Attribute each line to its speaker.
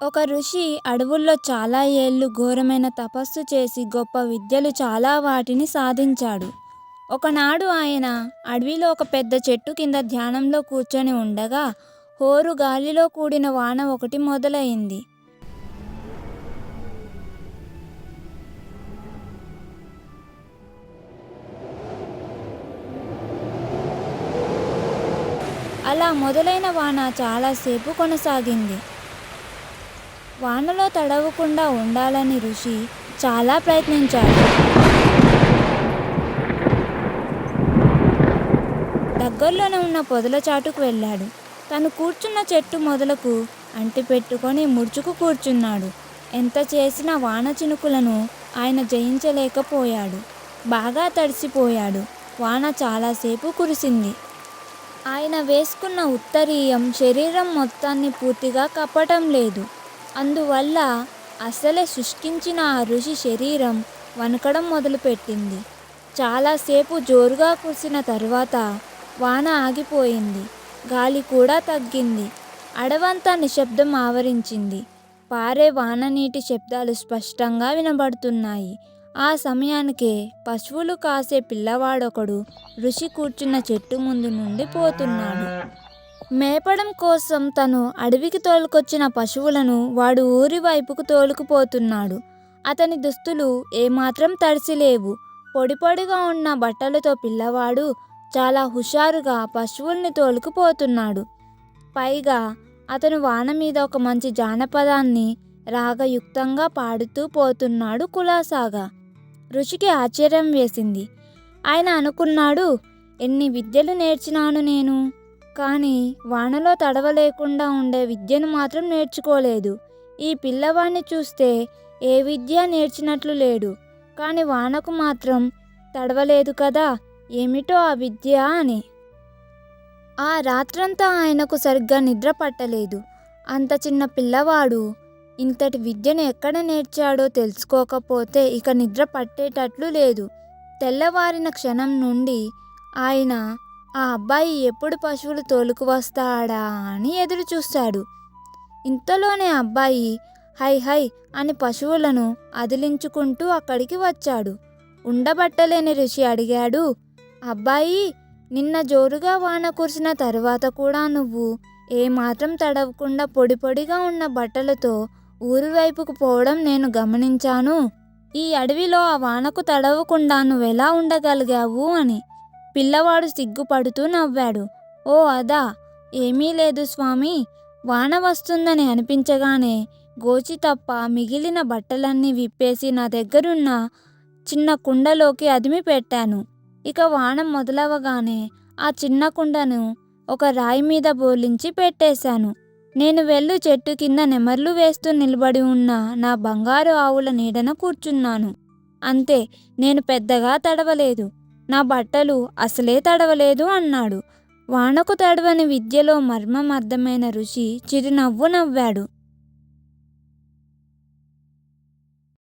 Speaker 1: ఒక ఋషి అడవుల్లో చాలా ఏళ్ళు ఘోరమైన తపస్సు చేసి గొప్ప విద్యలు చాలా వాటిని సాధించాడు. ఒకనాడు ఆయన అడవిలో ఒక పెద్ద చెట్టు కింద ధ్యానంలో కూర్చొని ఉండగా హోరు గాలిలో కూడిన వాన ఒకటి మొదలైంది. అలా మొదలైన వాన చాలాసేపు కొనసాగింది. వానలో తడవకుండా ఉండాలని ఋషి చాలా ప్రయత్నించాడు. దగ్గరలోనే ఉన్న పొదల చాటుకు వెళ్ళాడు. తను కూర్చున్న చెట్టు మొదలకు అంటిపెట్టుకొని ముడుచుకు కూర్చున్నాడు. ఎంత చేసినా వాన చినుకులను ఆయన జయించలేకపోయాడు. బాగా తడిసిపోయాడు. వాన చాలాసేపు కురిసింది. ఆయన వేసుకున్న ఉత్తరీయం శరీరం మొత్తాన్ని పూర్తిగా కప్పటం లేదు. అందువల్ల అసలే శుష్కించిన ఆ ఋషి శరీరం వణకడం మొదలుపెట్టింది. చాలాసేపు జోరుగా కురిసిన తరువాత వాన ఆగిపోయింది. గాలి కూడా తగ్గింది. అడవంతా నిశ్శబ్దం ఆవరించింది. పారే వాన నీటి శబ్దాలు స్పష్టంగా వినబడుతున్నాయి. ఆ సమయానికే పశువులు కాసే పిల్లవాడొకడు ఋషి కూర్చున్న చెట్టు ముందు నుండి పోతున్నాడు. మేపడం కోసం తను అడవికి తోలుకొచ్చిన పశువులను వాడు ఊరి వైపుకు తోలుకుపోతున్నాడు. అతని దుస్తులు ఏమాత్రం తడిసిలేవు. పొడిపొడిగా ఉన్న బట్టలతో పిల్లవాడు చాలా హుషారుగా పశువుల్ని తోలుకుపోతున్నాడు. పైగా అతను వాన మీద ఒక మంచి జానపదాన్ని రాగయుక్తంగా పాడుతూ పోతున్నాడు కులాసాగా. ఋషికి ఆశ్చర్యం వేసింది. ఆయన అనుకున్నాడు, ఎన్ని విద్యలు నేర్చినాను నేను, కానీ వానలో తడవలేకుండా ఉండే విద్యను మాత్రం నేర్చుకోలేదు. ఈ పిల్లవాడిని చూస్తే ఏ విద్య నేర్చినట్లు లేడు, కానీ వానకు మాత్రం తడవలేదు కదా, ఏమిటో ఆ విద్య అని. ఆ రాత్రంతా ఆయనకు సరిగ్గా నిద్ర పట్టలేదు. అంత చిన్న పిల్లవాడు ఇంతటి విద్యను ఎక్కడ నేర్చాడో తెలుసుకోకపోతే ఇక నిద్ర పట్టేటట్లు లేదు. తెల్లవారిన క్షణం నుండి ఆయన ఆ అబ్బాయి ఎప్పుడు పశువులు తోలుకు వస్తాడా అని ఎదురు చూశాడు. ఇంతలోనే అబ్బాయి హై హై అని పశువులను అదిలించుకుంటూ అక్కడికి వచ్చాడు. ఉండబట్టలేని ఋషి అడిగాడు, అబ్బాయి, నిన్న జోరుగా వాన కురిసిన తరువాత కూడా నువ్వు ఏమాత్రం తడవకుండా పొడి పొడిగా ఉన్న బట్టలతో ఊరి వైపుకు పోవడం నేను గమనించాను. ఈ అడవిలో ఆ వానకు తడవకుండా నువ్వెలా ఉండగలిగావు అని. పిల్లవాడు సిగ్గుపడుతూ నవ్వాడు. ఓ అదా, ఏమీ లేదు స్వామి. వాన వస్తుందని అనిపించగానే గోచి తప్ప మిగిలిన బట్టలన్నీ విప్పేసి నా దగ్గరున్న చిన్న కుండలోకి అదిమి పెట్టాను. ఇక వాన మొదలవగానే ఆ చిన్న కుండను ఒక రాయి మీద బోర్లించి పెట్టేశాను. నేను వెళ్ళు చెట్టు కింద నెమర్లు వేస్తూ నిలబడి ఉన్న నా బంగారు ఆవుల నీడన కూర్చున్నాను. అంతే, నేను పెద్దగా తడవలేదు. నా బట్టలు అసలే తడవలేదు అన్నాడు. వానకు తడవని విద్యలో మర్మం అర్థమైన ఋషి చిరునవ్వు నవ్వాడు.